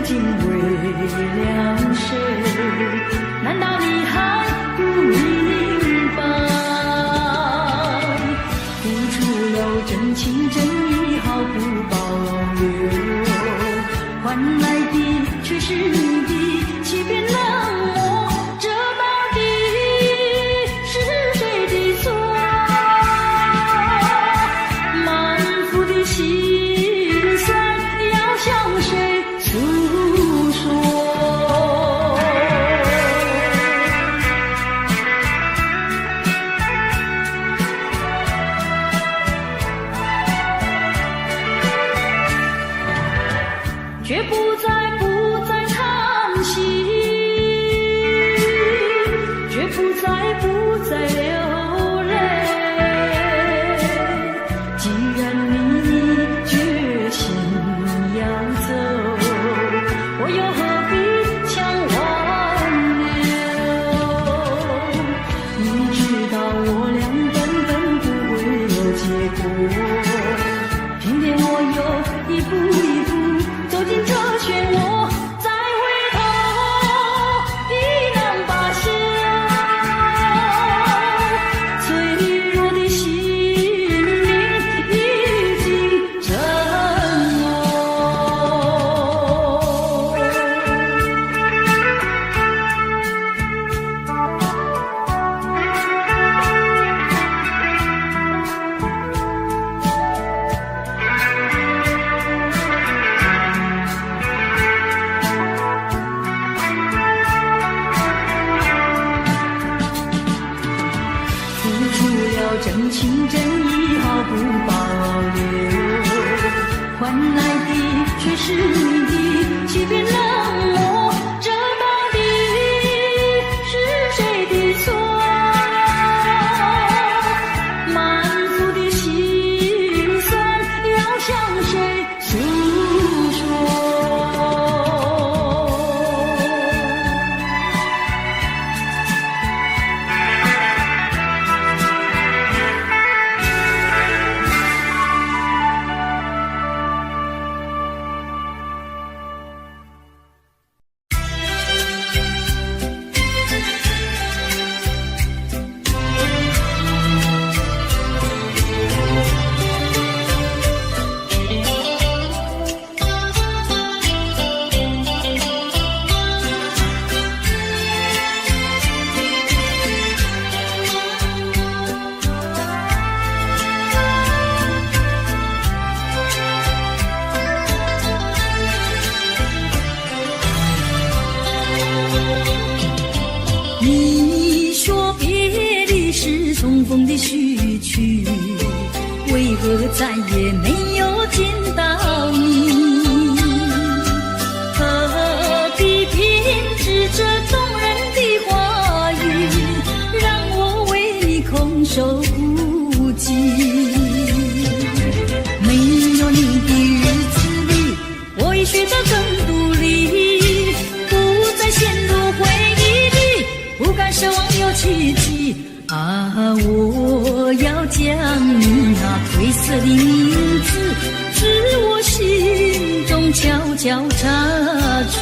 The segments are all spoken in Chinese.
今为了谁？难道你还不明白？付出了真情真意毫不保留，换来的却是你的欺骗冷漠。这到底是谁的错？满腹的心酸要向谁诉说？却不再叹息，却不再流泪。既然你决心要走，我又何必强挽留？你知道我俩根本不会有结果，偏偏我又一步一步走进这漩涡，再回头已难罢休。脆弱的心灵已经沉默。真情真意毫不保留，换来的却是你的欺骗冷漠。这到底是谁的错？满腹的心酸要向谁诉说？你说别离是重逢的序曲，为何再也没有见到你？何必偏执这动人的话语，让我为你空守孤寂？没有你的日子里，我已学得更独立，不再陷入回忆里，不敢奢望有奇迹啊！我要将你那褪色的名字，至我心中悄悄插去。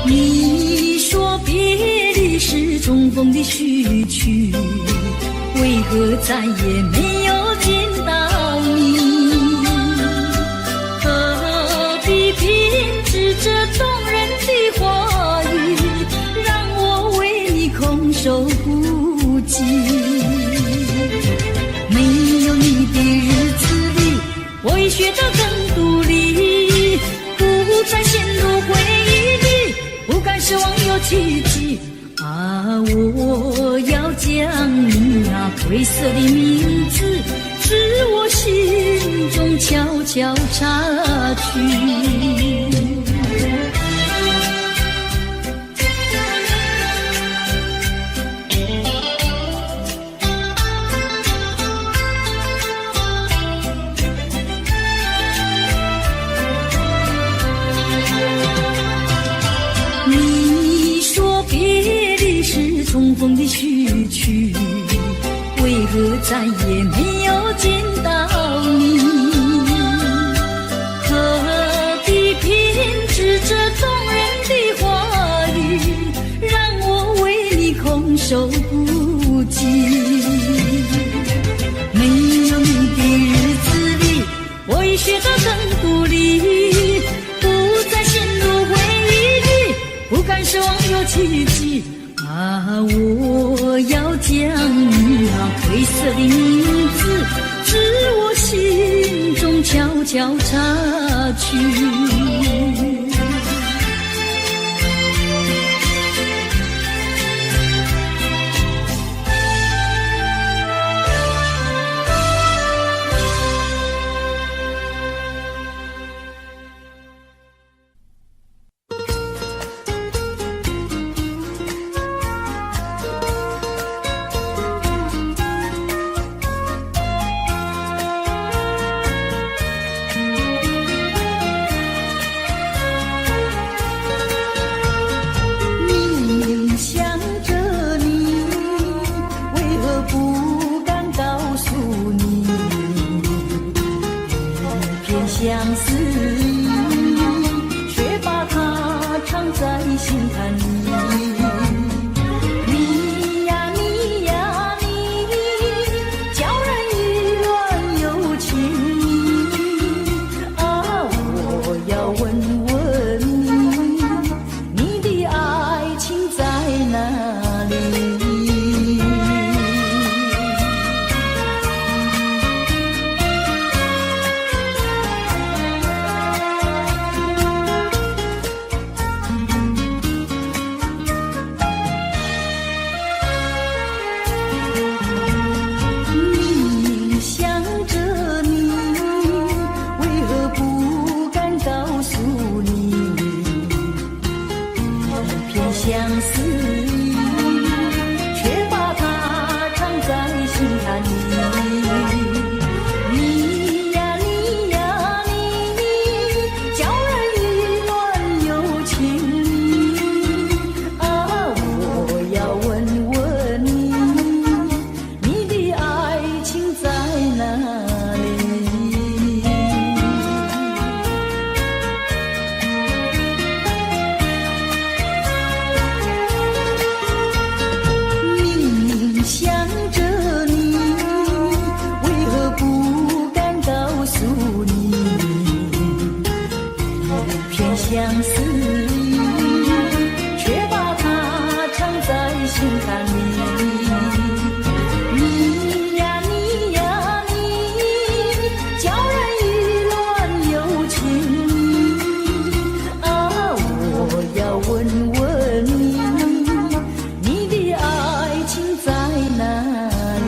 你说别离是重逢的序曲，为何再也没有见到你？何必偏执这动人的话语，让我为你空守孤寂？没有你的日子里，我已学得更独立，不再陷入回忆里，不敢奢望有奇迹啊！我要将你那褪色的名字，至我心中悄悄插去。你说别的序曲，为何再也没有见到你？何必偏执这动人的话语，让我为你空守不及？没有你的日子里，我已学得更独立，不再陷入回忆里，不敢奢望有奇迹。我要将你那褪色的名字，自我心中悄悄擦去。相思却把它藏在心坎里。你呀你呀你，叫人意乱又情迷啊！我要问问你，你的爱情在哪里？相思却把它藏在心坎里。你呀你呀你，叫人意乱又情迷啊！我要问问你，你的爱情在哪里？想着你，为何不敢告诉你？偏相思却把它藏在心坎里。你呀你呀你，叫人意乱又情迷啊！我要问问你的爱情在哪里？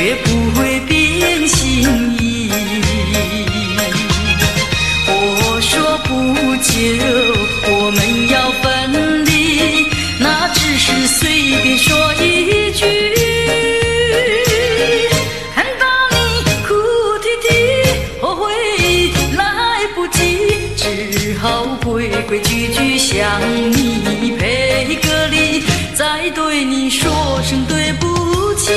绝不会变心意。我说不久我们要分离，那只是随便说一句。看到你哭啼啼，后悔来不及，只好规规矩矩向你赔个礼，再对你说声对不起。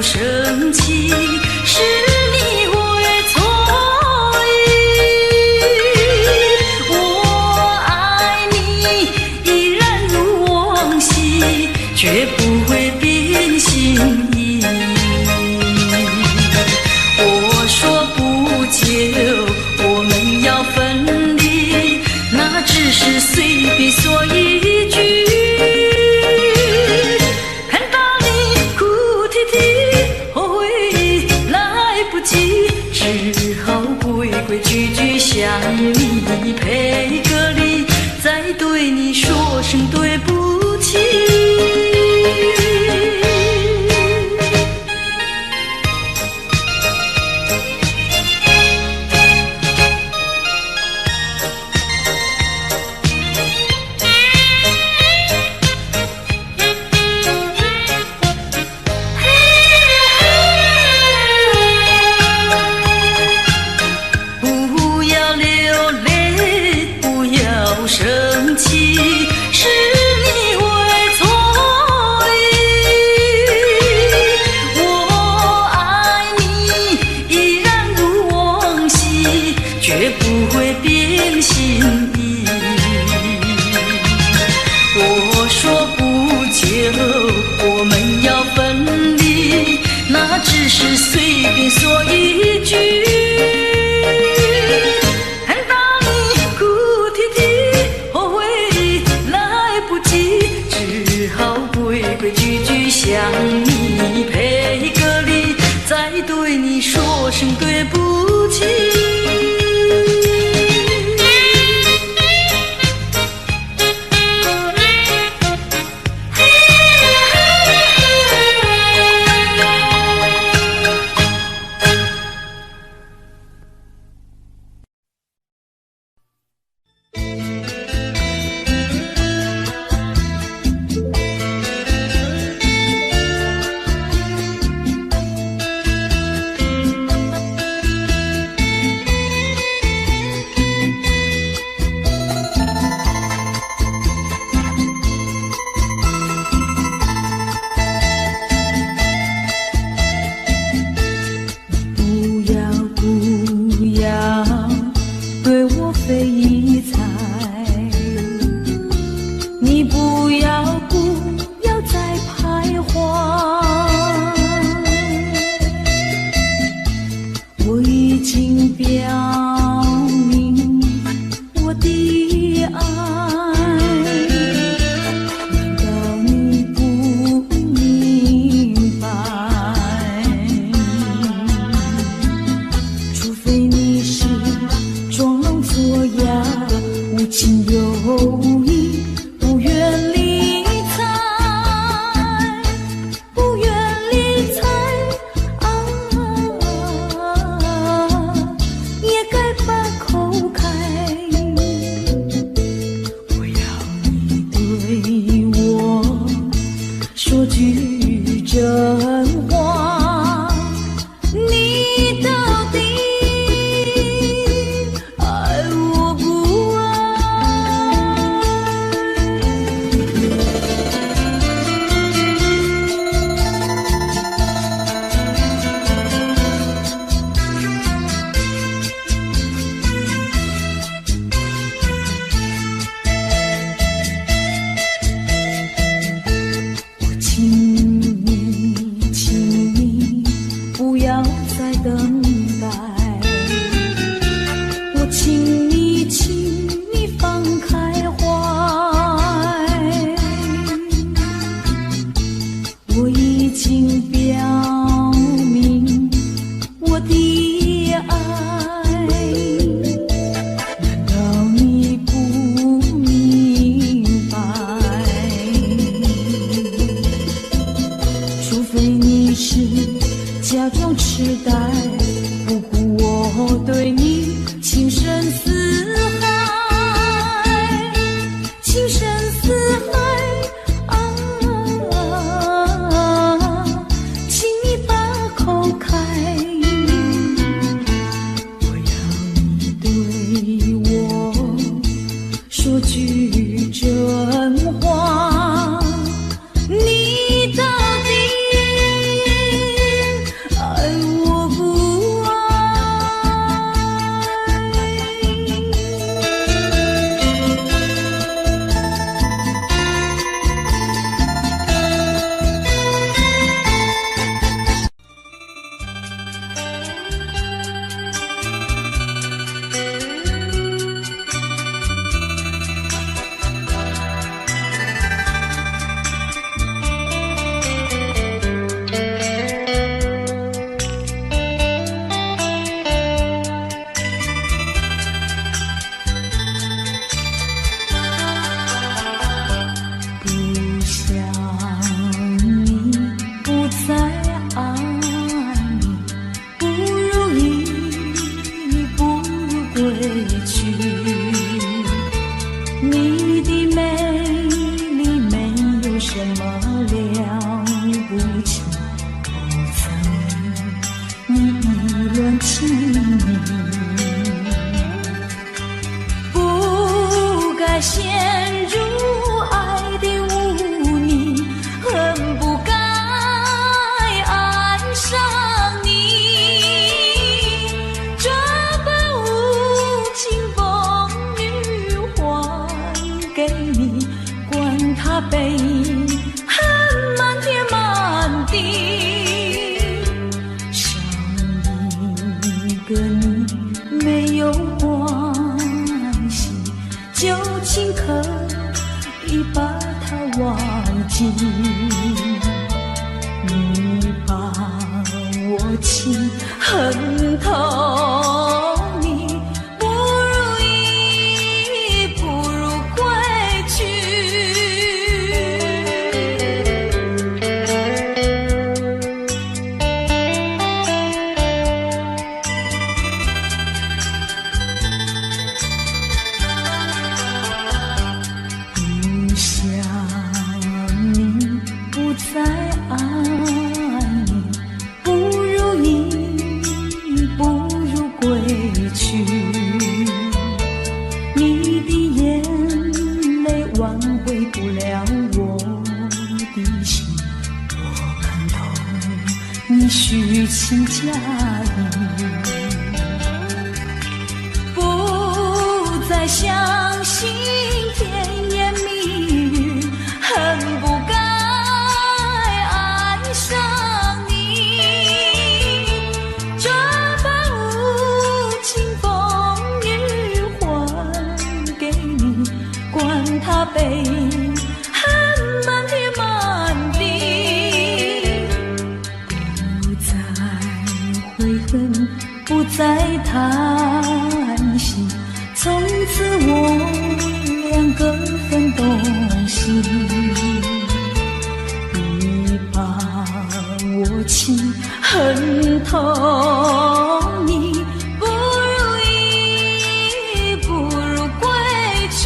生气是你会错意，我爱你依然如往昔，绝不会变心意。我说不久我们要分离，那只是随便说一句。只好规规矩矩向你赔个礼，再对你说声对不起。生气是你会错意，我爱你依然如往昔，绝不会变心意。我说不久我们要分离，那只是随便说一句。规规矩矩向你赔个礼，再对你说声对不起。再陷入爱的污泥，恨不该爱上你。这般无情风雨还给你，管他悲恨满天满地，少一个你没有关系，就请可以把它忘记。你把我情恨透，你不如意，不如归去。不想你，不再爱你，不如意，不如归去。你的眼泪挽回不了我的心，我看透你虚情假意，不再相信甜言蜜语，恨不该爱上你。这般无情风雨还给你，管他悲恨满天满地，不再悔恨，不再叹息，从此我两个分东西。你把我情恨透，你不如意，不如归去。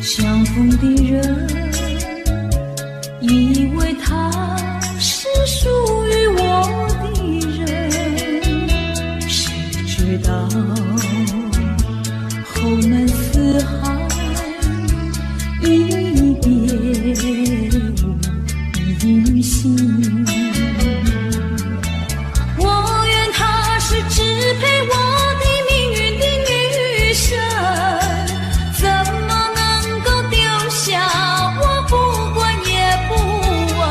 相逢的人，以为他是属于我的人，谁知道后门四海，一别依稀。我愿他是支配我的命运的女神，怎么能够丢下我不管也不问？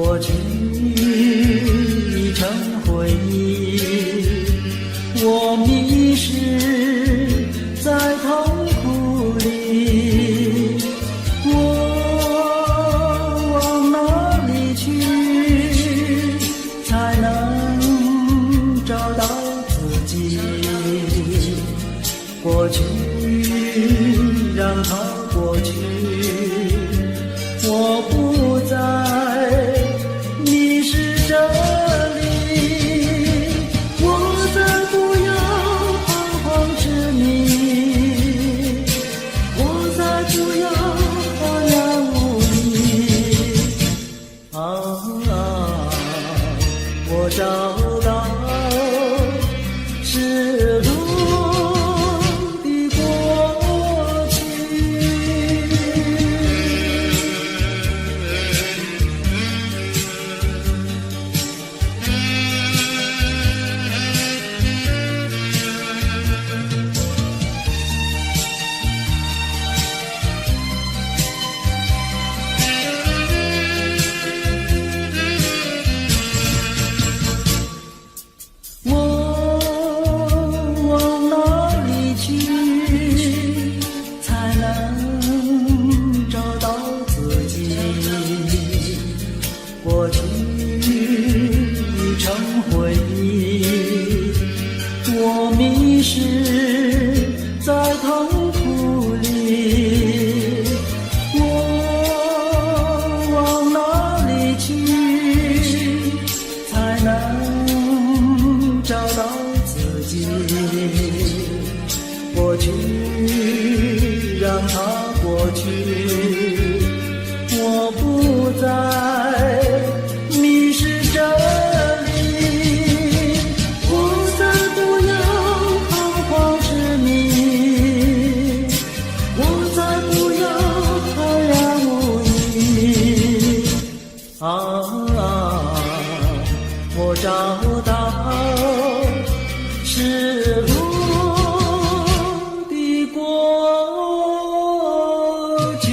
过去已成回忆，我迷失在痛苦里，我往哪里去才能找到自己？过去让它过去，我不再迷失这里，我再不要彷徨痴迷，我再不要茫然无依。我找到失落的过去。过去已成回忆，我迷失在痛苦里，我往哪里去才能找到自己？过去让它过去，我不再迷失这里，我再不要彷徨痴迷，我再不要茫然无依。我找到失落的过去。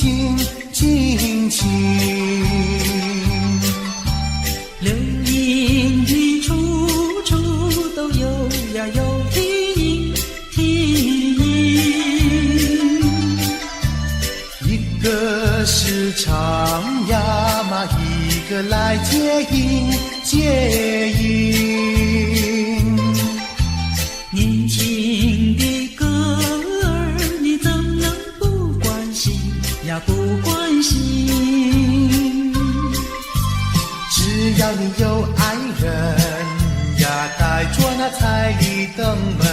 情，尽情。流萤的处处都有呀有啼啼，一个是唱呀嘛，一个来接应接应。年轻的歌儿，你怎能不关心呀不关心？只要你有爱人呀，带着那彩礼登门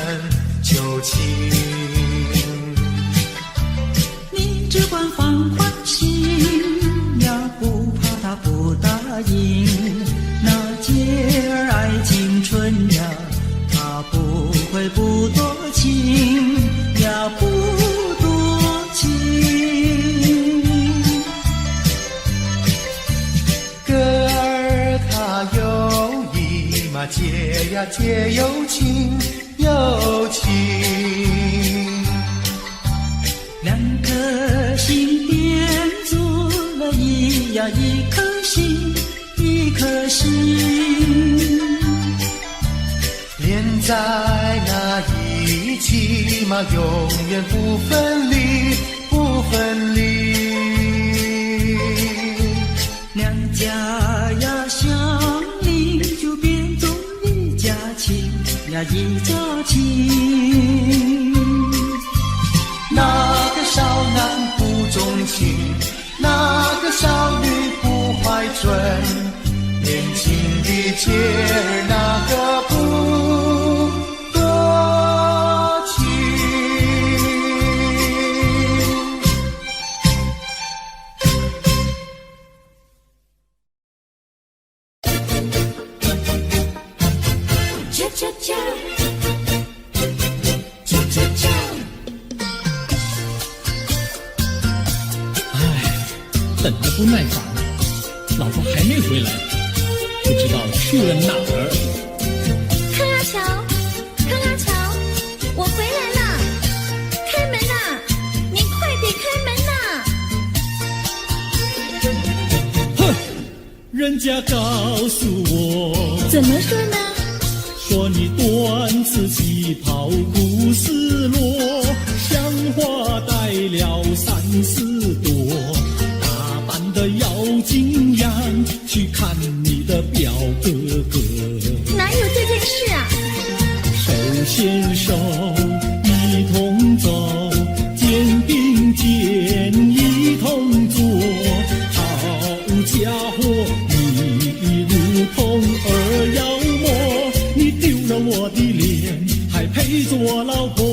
就亲。你只管放宽心呀，不怕他不答应。那姐儿爱青春呀，他不会不多情呀，不多情。歌儿它有意嘛，姐呀姐有情有情。两颗心变作了一颗心，一颗心。连在那一起嘛，永远不分离，不分离。两家呀相邻，就变作一家亲呀，一家亲。那个少男不钟情，那个少女不怀春，年轻的姐儿那个不多情。啾啾啾，啾啾啾。等得不耐烦了，老婆还没回来，不知道去了哪儿。康阿乔，康阿乔，我回来了，开门呐！您快点开门呐！哼，人家告诉我，怎么说呢？说你短此旗袍苦丝落，像花带了3、4朵。的要紧样去看你的表哥哥，哪有这件事啊？手牵手一同走，肩并肩一同坐。好家伙，你如同儿妖魔，你丢了我的脸，还陪着我老婆。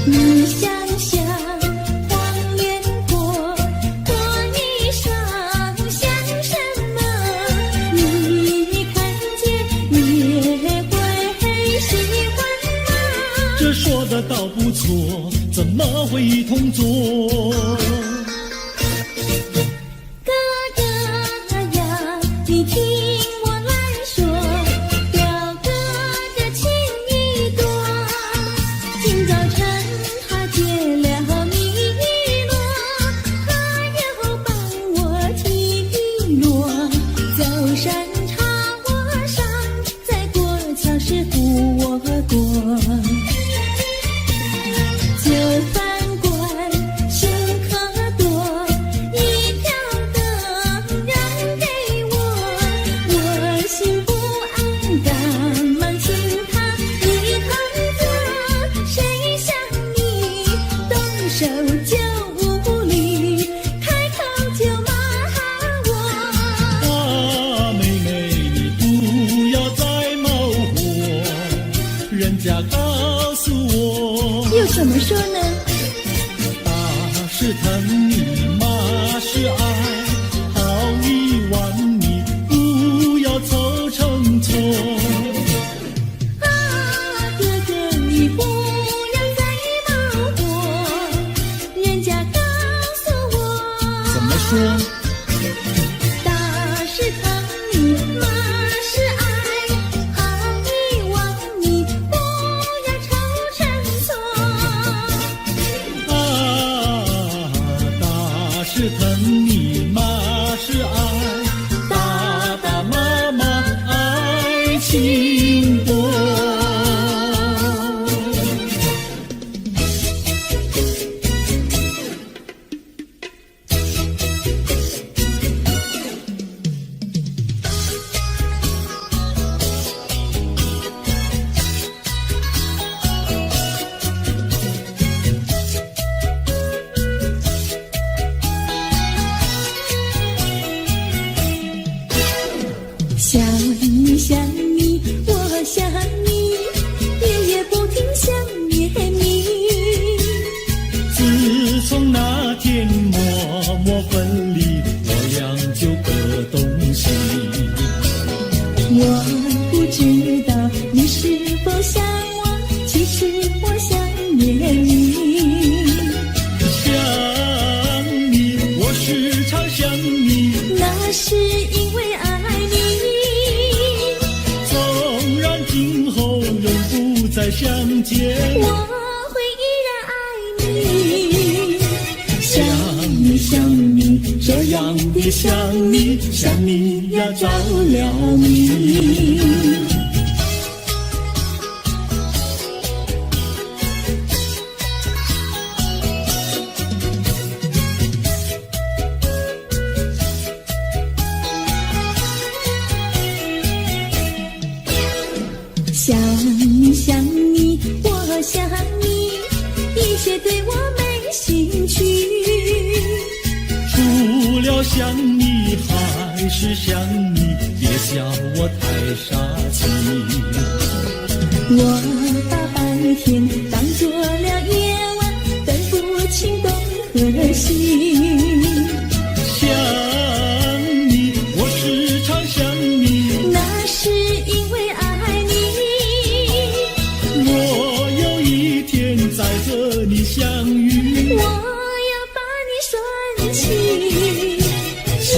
你想想，黄连果，果衣裳像什么？你看见也会喜欢吗？这说的倒不错，怎么会一同做？哥哥呀，你听我来说，表哥的情意多。今早晨他接了米诺，他又帮我提笔落。走山茶我上，在过桥时扶我过。就饭馆剩可多，一条灯让给我，我心不安，赶忙请他一同坐。谁想你动手就无理，开口就骂我。啊，妹妹，你不要再冒火，人家告诉我，又怎么说呢？打是疼你，骂是爱，好一轻薄。想你想你，我想你，夜夜不停想念你。自从那天默默分离，我俩就各东西。我不知道你是否想我，其实我想念你。想你，我时常想你，那是因为爱你。纵然今后永不再相见，我会依然爱你。想你想你，这样的想你，想你呀着了迷。想你想你，我想你，一切对我没兴趣。除了想你还是想你，别笑我太傻气。我把白天当作了夜晚，分不清东和西。想你，我时常想你，那是因为爱你。我有一天再和你相遇，我要把你拴起。想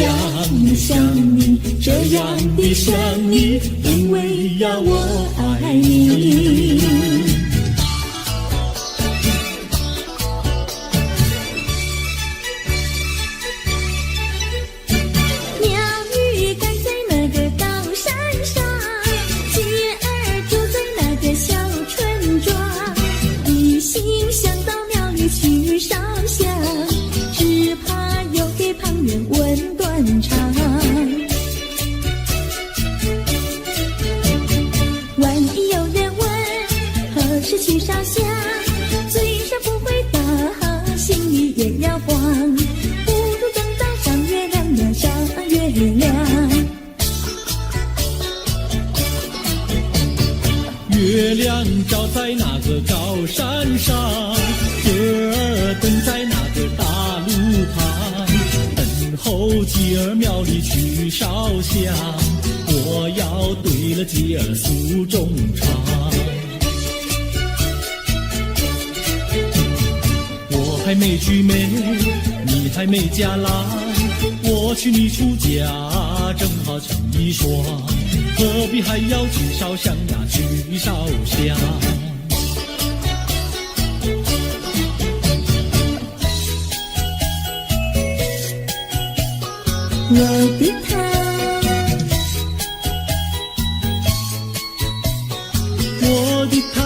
你想你，这样的想你，因为呀我爱你。鸟语赶在那个高山上，鸡儿住在那个小村庄。一心想到庙里去烧香，只怕又给旁人问断肠。万一有人问何时去烧香，嘴上不回答，心里也要慌。不如等到上月亮呀上月亮。月亮照在那个高山上，姐儿蹲在那个大路旁，等候姐儿庙里去烧香，我要对了姐儿诉衷肠。我还没娶媒，你还没嫁来，我娶你出嫁，正好成一双，何必还要去烧香呀去烧香。我的他，我的他，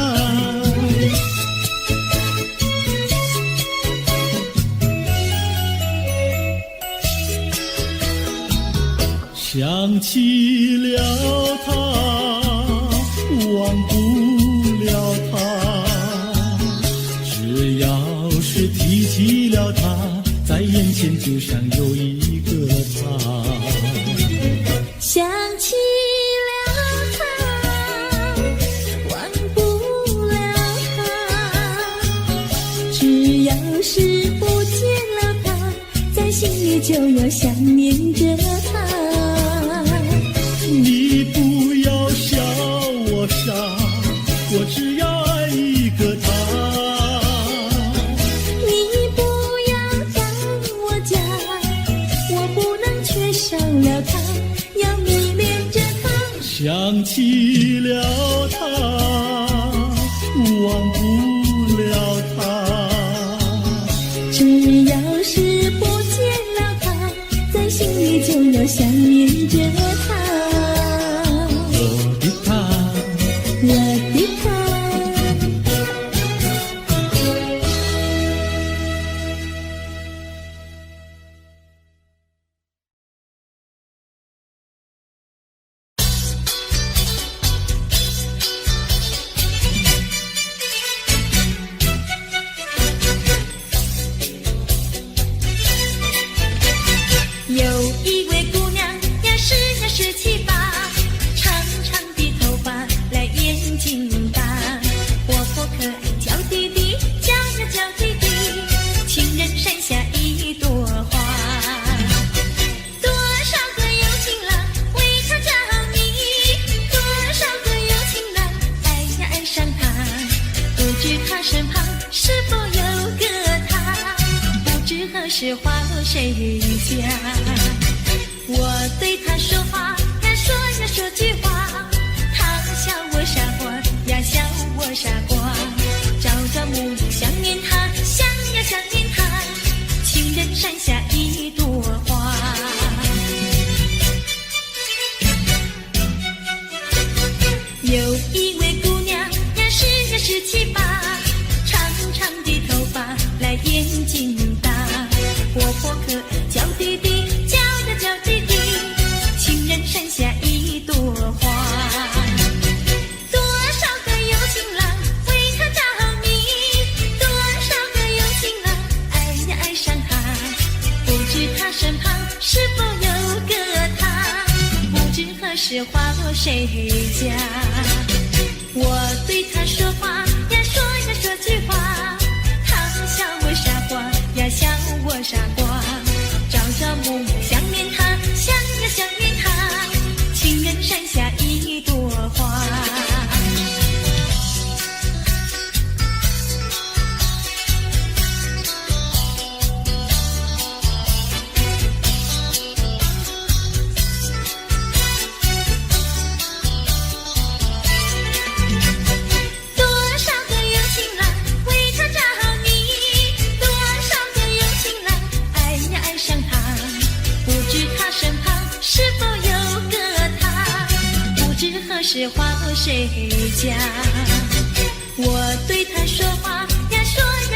想起了他，忘不了他，只要是提起了他，在眼前就像有一个他。想起了他，忘不了他，只要是不见了他，在心里就要想念着他。你不要笑我傻，我只要爱一个他。你不要当我假，我不能缺少了他，要迷恋着他。想起了他，忘不了他，只要是不见了他，在心里就要想念着他。我的他。是花落谁家？我对他说话呀，说句话，他笑我傻瓜呀，笑我傻瓜。朝朝暮暮想念他，想呀想念他，情人山下一朵花。有一位姑娘呀，十七八，长长的头发来眼睛大，活泼可爱娇滴滴，叫滴滴，情人山下一朵花。多少个有情郎为她着迷，多少个有情郎爱呀爱上她，不知她身旁是否有个他，不知何时花落谁家。我对他说话呀，说句话，他笑我傻瓜呀，笑我傻瓜。朝朝暮暮想念他，想呀想念他，情人山下一朵花。是花落谁家？我对他说话呀，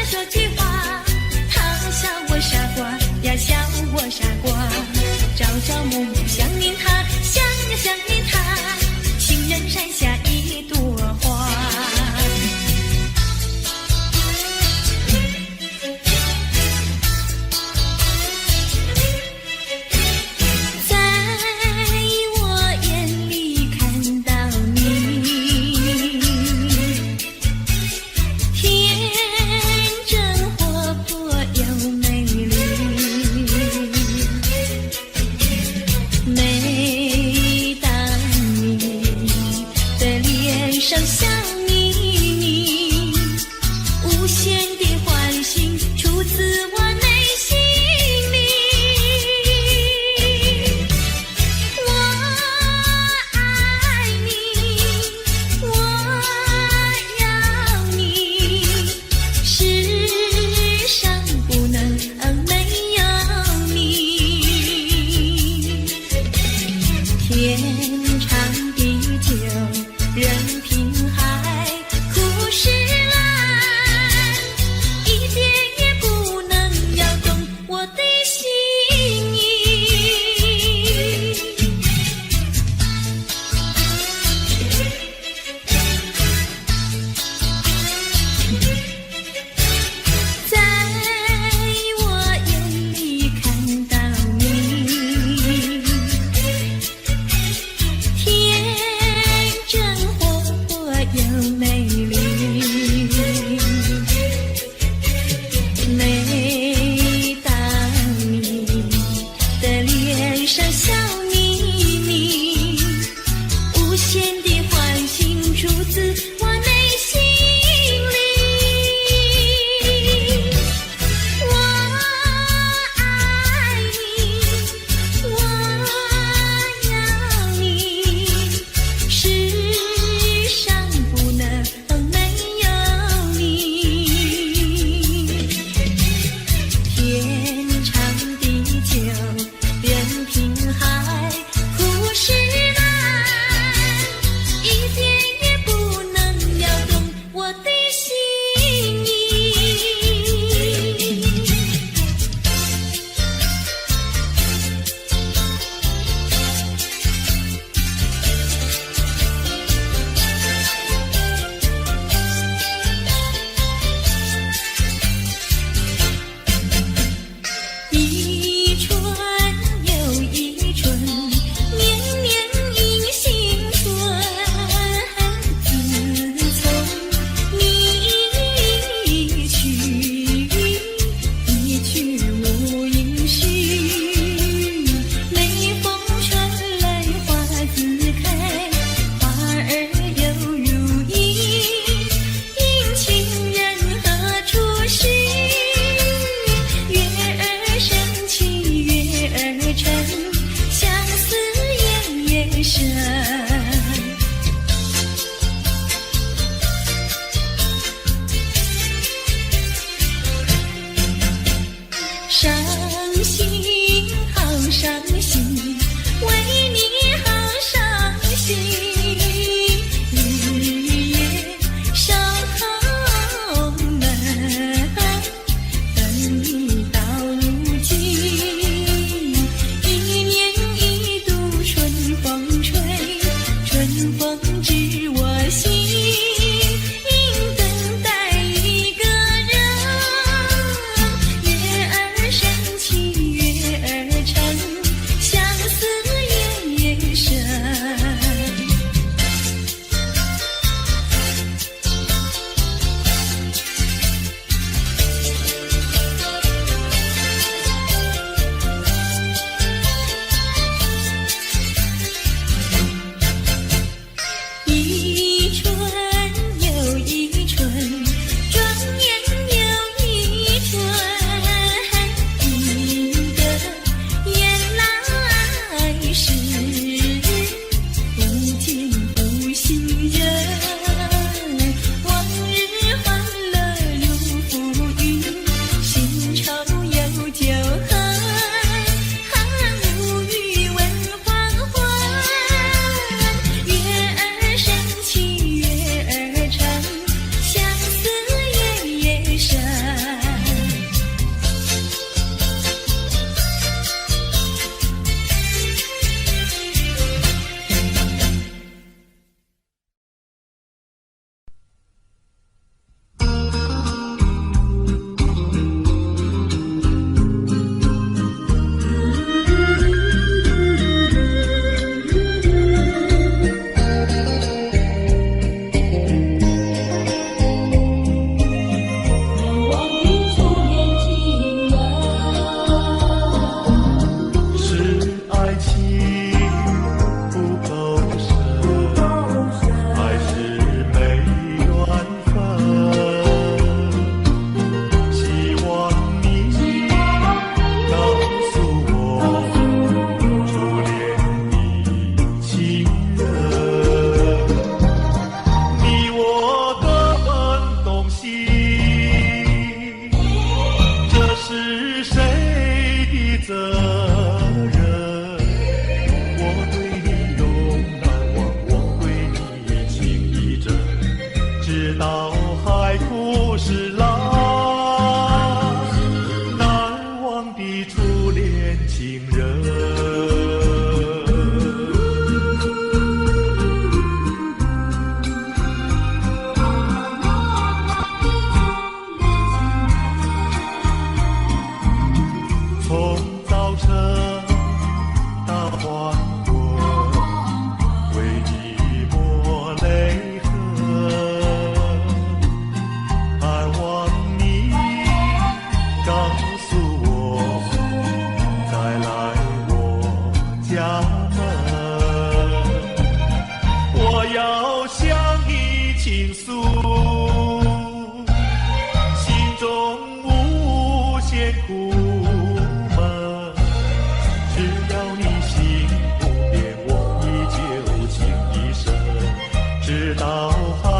说句话，他笑我傻瓜呀，笑我傻瓜。朝朝暮暮想念他，想呀想念他，情人山下一朵花。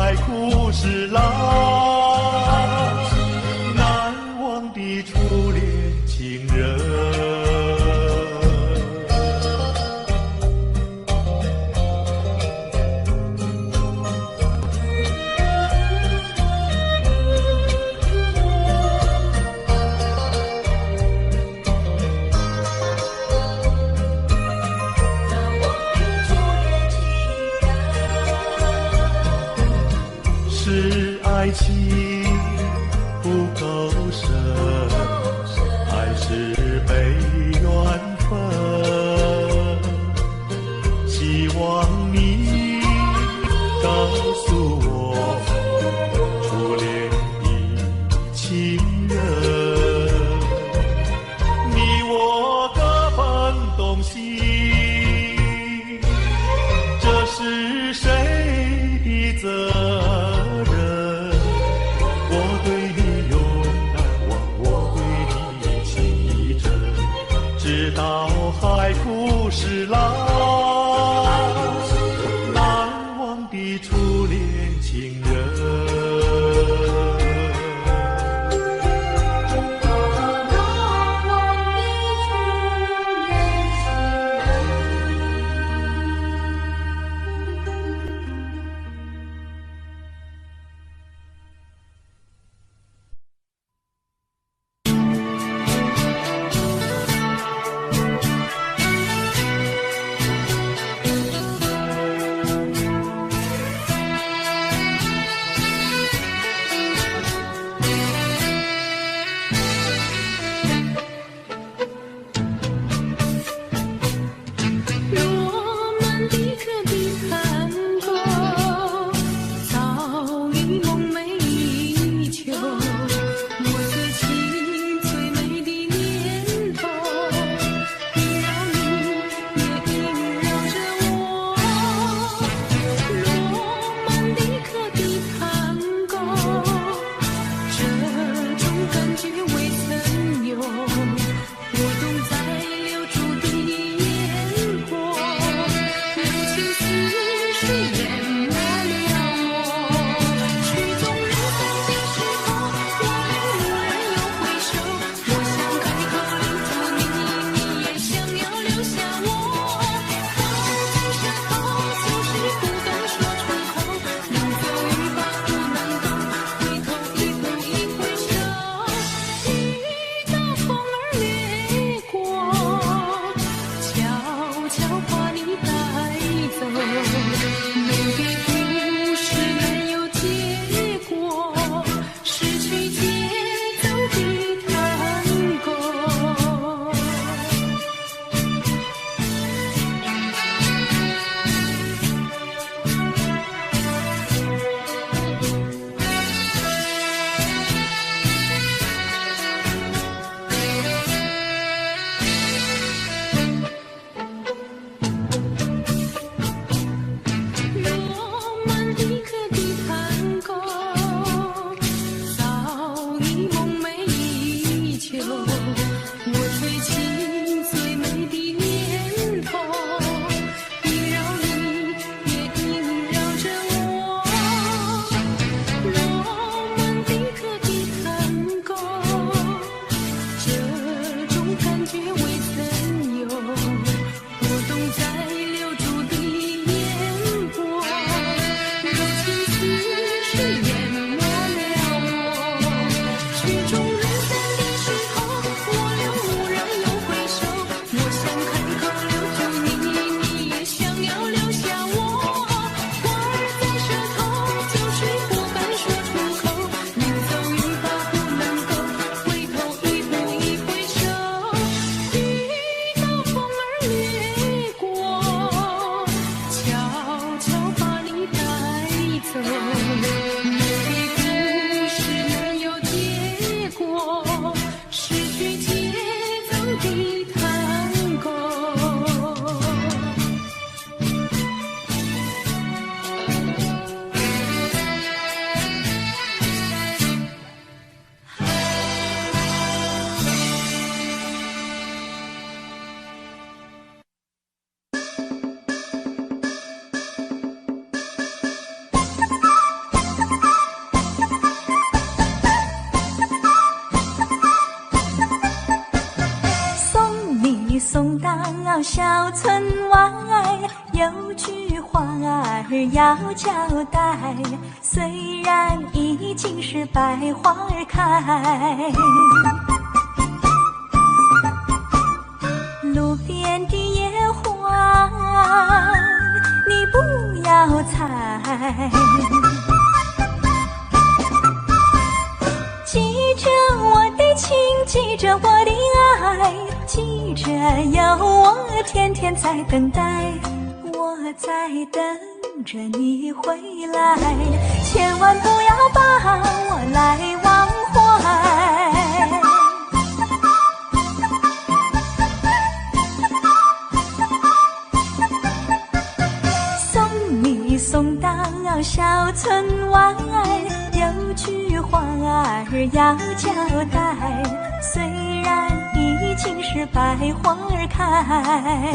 爱故事来，难忘的初恋情人。是爱情不够深，还是被缘分？希望你告诉我，初恋的情人，你我各分东西，这是谁的责任？我对你永难忘，我对你情意真。了小村外，有句话儿要交代，虽然已经是百花开，路边的野花你不要采，记着我的情，记着我的爱，记着有我天天在等待，我在等着你回来，千万不要把我来忘怀。送你送到小村外，有句话儿要交代，虽然已经是百花开，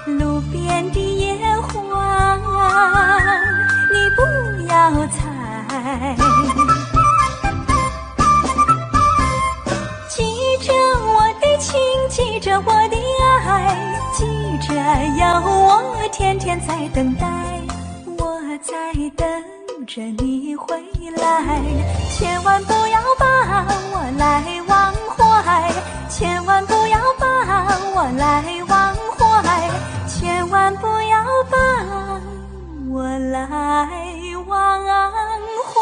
路边的野花你不要采，记着我的情，记着我的爱，记着有我天天在等待，我在等着你回来，千万不要把我来忘怀，千万不要把我来忘怀，千万不要把我来忘怀。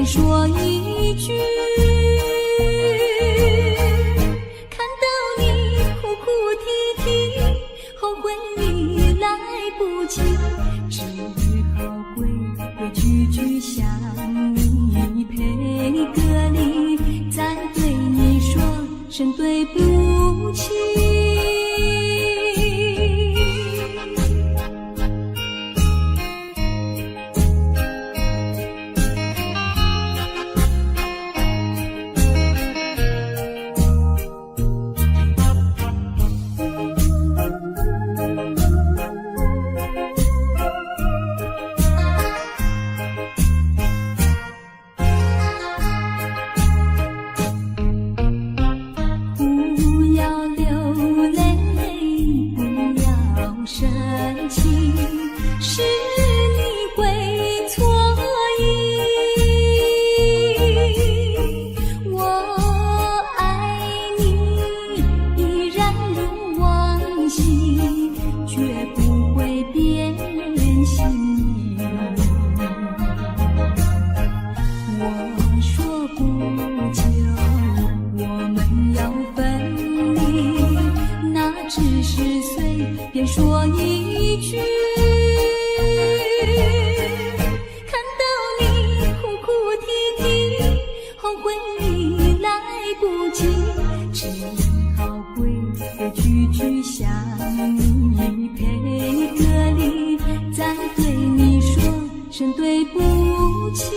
说一句，看到你哭哭啼啼，后悔你来不及，只好规规矩矩向你赔个礼，再对你说声对不起。说一句，看到你哭哭啼啼，后悔你来不及，只好规规矩矩向你赔个礼，再对你说声对不起。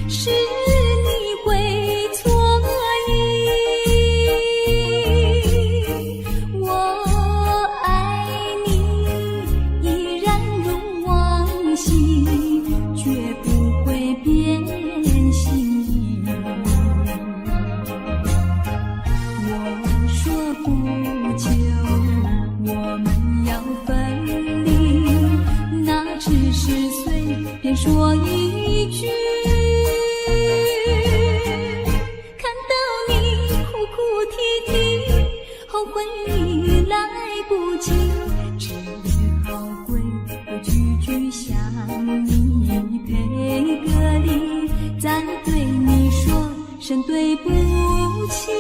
是你后悔来不及，只好归个句句向你赔个礼，再对你说声对不起。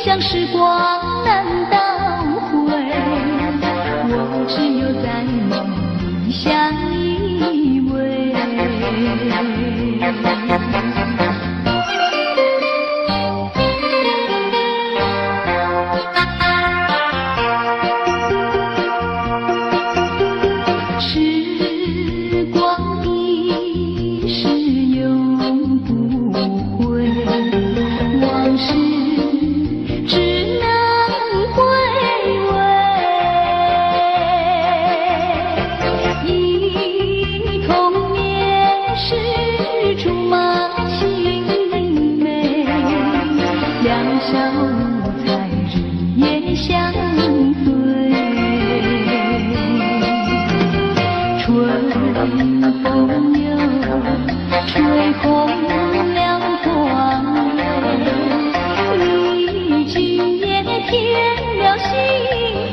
像时光难倒回，我只有在梦里相依偎。小路才日夜相随，春风又吹红了黄梅，你今夜添了心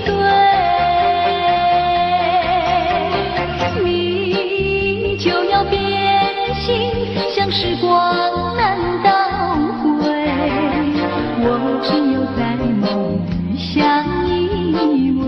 碎，你就要变心，像时光难倒回，我只有在梦里相依偎。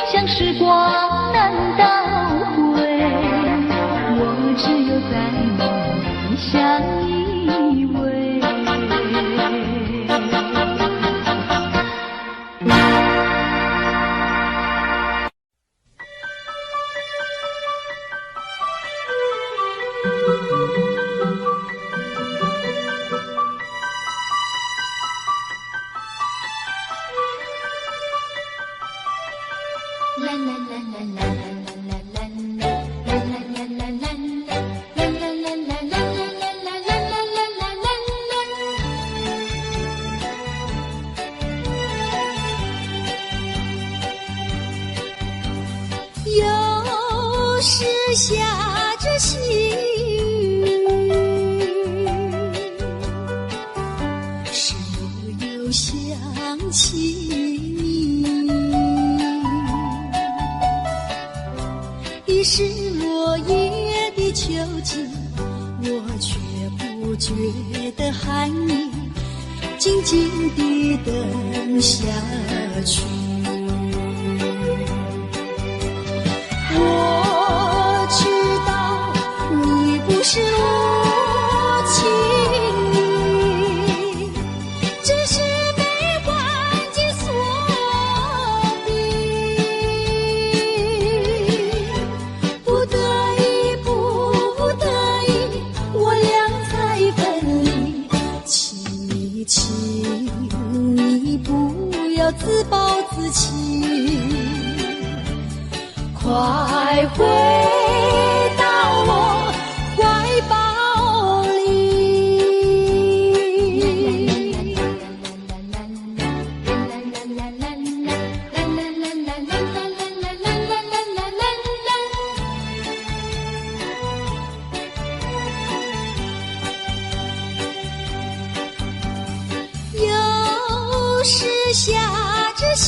像时光难倒回，我只有在梦里相依偎。有时下着细雨，是我又想起你。已是落叶的秋季，我却不觉得寒意，静静地等下去。我知道你不是无情意，只是被环境所逼，不得已，不得已，我俩才分离。请你不要自暴自弃，快回到我怀抱里。有时下着细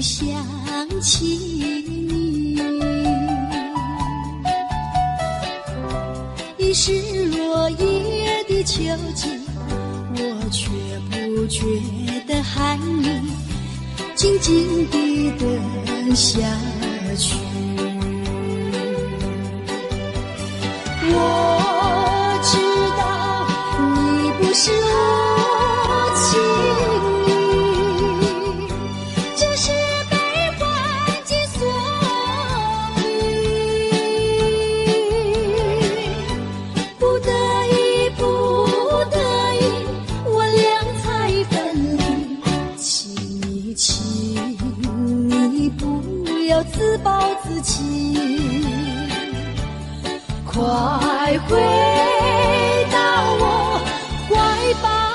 想起你，已是落叶的秋季，我却不觉得寒意，静静地等下去。我知道你不是无情意，只是被环境所逼，不得已，不得已，我俩才分离。请你不要自暴自弃，快回到我怀抱。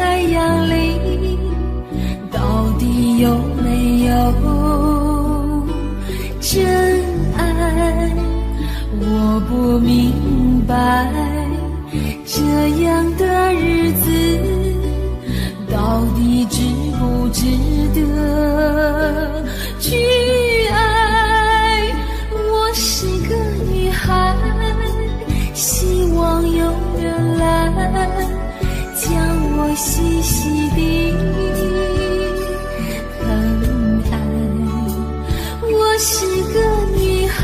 太阳里，到底有没有真爱？我不明白，这样的日子到底值不值得去爱？我是个女孩，希望有人来将我细细地疼爱。我是个女孩，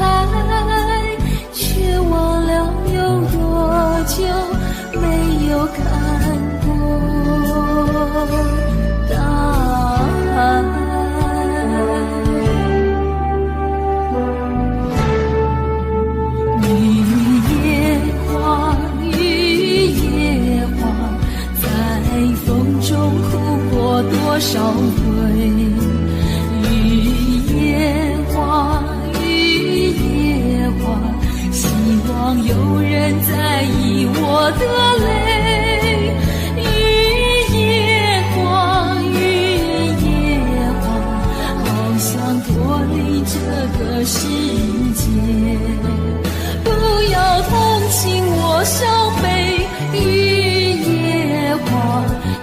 却忘了有多久没有看过大海。雨夜花，雨夜花，在风中哭过多少回？雨夜花，雨夜花，希望有人在意我的泪。雨夜花，雨夜花，好想脱离这个世界。不要同情我伤悲，雨夜花，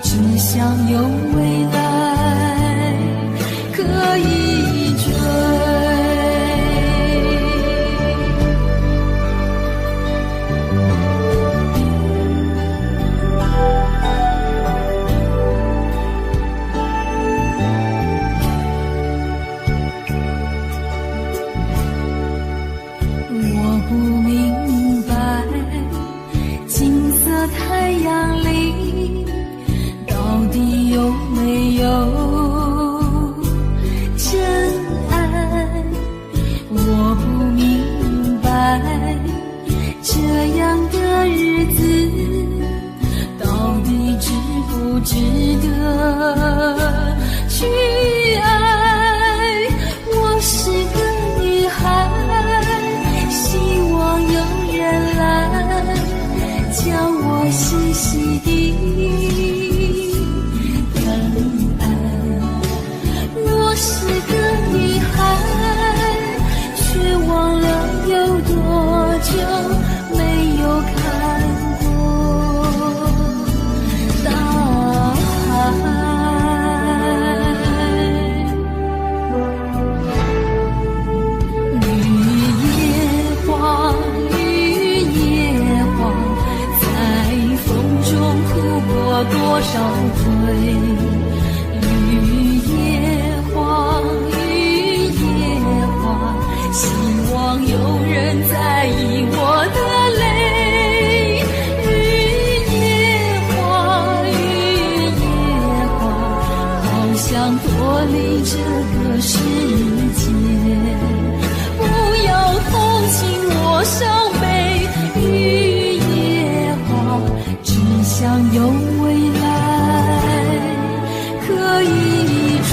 只想有未来可以追。我不明白，金色太阳里到底有没有真爱？我不明白，这样的日子到底值不值得去爱？我是个女孩，希望有人来将我细细地疼爱。我是个女孩，却忘了有多久没有看过大海。多少回？雨夜花，雨夜花，希望有人在意我的泪。雨夜花，雨夜花，好想脱离这个世界。不要同情我伤悲，雨夜花，只想有未来可以追。